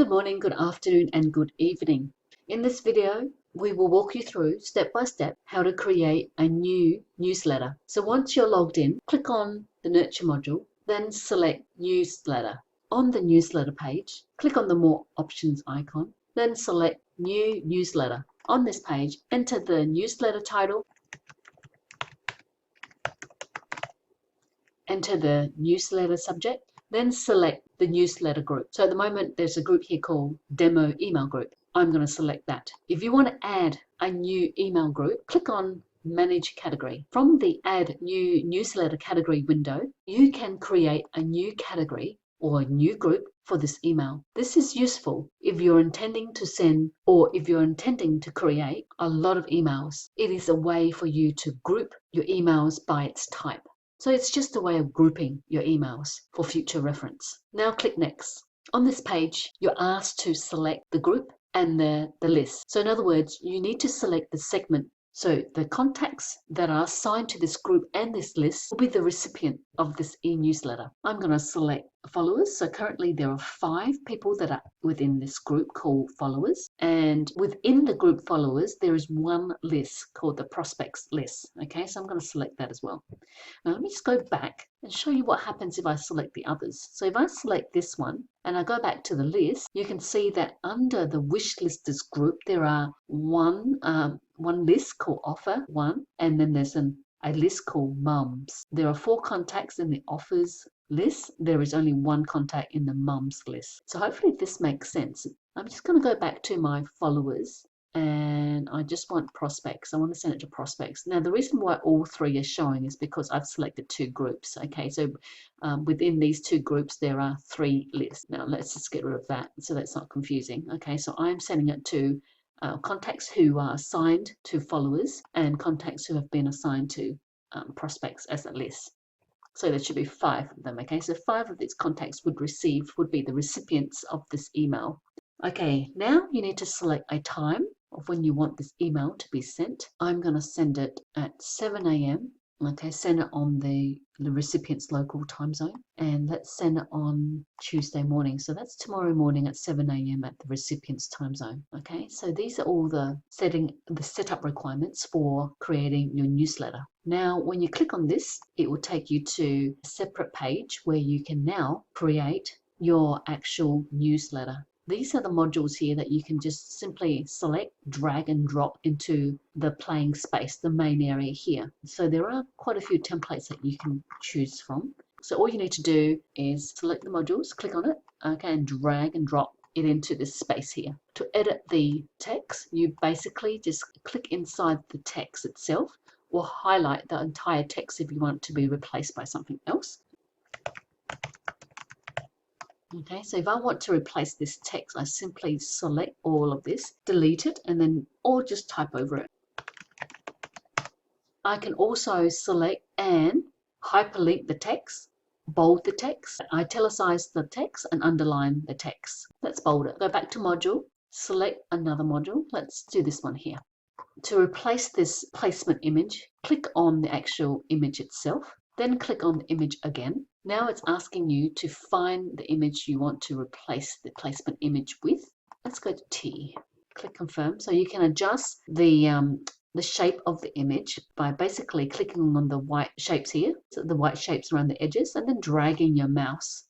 Good morning, good afternoon, and good evening. In this video, we will walk you through step by step how to create a new newsletter. So once you're logged in, click on the Nurture module, then select Newsletter. On the newsletter page, click on the More Options icon, then select New Newsletter. On this page, enter the newsletter title, enter the newsletter subject, then select the newsletter group. So at the moment, there's a group here called Demo Email Group. I'm going to select that. If you want to add a new email group, click on Manage Category. From the Add New Newsletter Category window, you can create a new category or a new group for this email. This is useful if you're intending to send or if you're intending to create a lot of emails. It is a way for you to group your emails by its type. So it's just a way of grouping your emails for future reference. Now click Next. On this page, you're asked to select the group and the list. So in other words, you need to select the segment. So the contacts that are assigned to this group and this list will be the recipient of this e-newsletter. I'm going to select followers. So currently there are 5 people that are within this group called followers. And within the group followers, there is one list called the prospects list. Okay, so I'm going to select that as well. Now let me just go back and show you what happens if I select the others. So if I select this one and I go back to the list, you can see that under the wish listers group, there are one list called offer 1, and then there's a list called mums. There are 4 contacts in the offers list. There is only 1 contact in the mums list. So hopefully this makes sense. I'm just going to go back to my followers and I just want prospects. I want to send it to prospects. Now the reason why all 3 are showing is because I've selected 2 groups. Okay, so within these 2 groups there are 3 lists. Now let's just get rid of that so that's not confusing. Okay, so I'm sending it to contacts who are assigned to followers and contacts who have been assigned to prospects as a list. So there should be 5 of them. Okay, so 5 of these contacts would be the recipients of this email. Okay, now you need to select a time of when you want this email to be sent. I'm going to send it at 7 a.m. Okay, send it on the recipient's local time zone, and let's send it on Tuesday morning. So that's tomorrow morning at 7 a.m. at the recipient's time zone. Okay, so these are all the setup requirements for creating your newsletter. Now, when you click on this, it will take you to a separate page where you can now create your actual newsletter. These are the modules here that you can just simply select, drag and drop into the playing space, the main area here. So there are quite a few templates that you can choose from. So all you need to do is select the modules, click on it, okay, and drag and drop it into this space here. To edit the text, you basically just click inside the text itself or highlight the entire text if you want it to be replaced by something else. Okay, so if I want to replace this text, I simply select all of this, delete it, and then or just type over it. I can also select and hyperlink the text, bold the text, italicize the text, and underline the text. Let's bold it. Go back to module, select another module. Let's do this one here. To replace this placement image, click on the actual image itself, then click on the image again. Now it's asking you to find the image you want to replace the placement image with. Let's go to T. Click confirm. So you can adjust the shape of the image by basically clicking on the white shapes here, so the white shapes around the edges, and then dragging your mouse,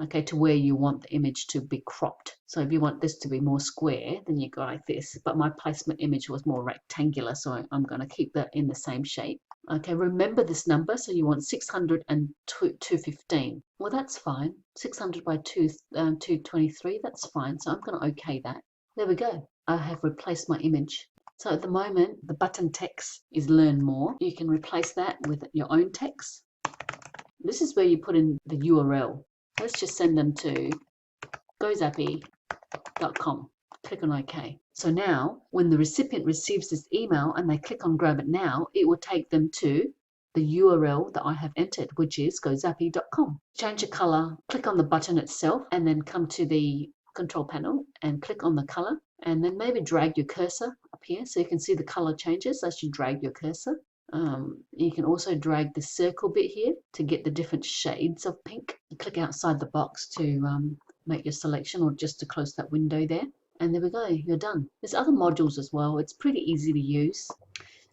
okay, to where you want the image to be cropped. So if you want this to be more square, then you go like this. But my placement image was more rectangular, so I'm going to keep that in the same shape. Okay, remember this number, so you want 600 and 215. Well, that's fine. 600 by 223, that's fine. So I'm going to OK that. There we go. I have replaced my image. So at the moment, the button text is Learn More. You can replace that with your own text. This is where you put in the URL. Let's just send them to gozappy.com. Click on OK. So now, when the recipient receives this email and they click on Grab It Now, it will take them to the URL that I have entered, which is gozappy.com. Change the color, click on the button itself, and then come to the control panel and click on the color, and then maybe drag your cursor up here so you can see the color changes as you drag your cursor. You can also drag the circle bit here to get the different shades of pink. Click outside the box to make your selection, or just to close that window there. And there we go, you're done. There's other modules as well. It's pretty easy to use.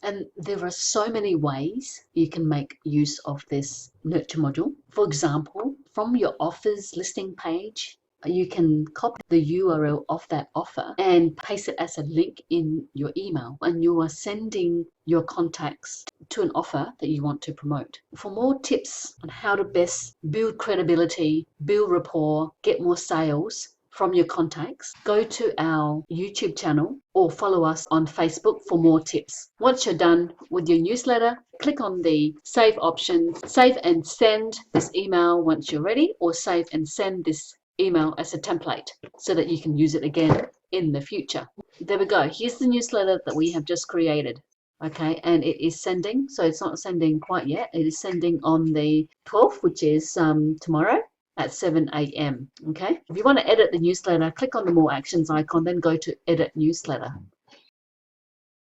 And there are so many ways you can make use of this nurture module. For example, from your offers listing page, you can copy the URL of that offer and paste it as a link in your email, and you are sending your contacts to an offer that you want to promote. For more tips on how to best build credibility, build rapport, get more sales from your contacts, go to our YouTube channel or follow us on Facebook for more tips. Once you're done with your newsletter, click on the save option, save and send this email once you're ready, or save and send this email as a template so that you can use it again in the future. There we go. Here's the newsletter that we have just created. Okay, and it is sending, so it's not sending quite yet. It is sending on the 12th, which is tomorrow at 7 a.m. Okay, if you want to edit the newsletter, click on the more actions icon, then go to edit newsletter.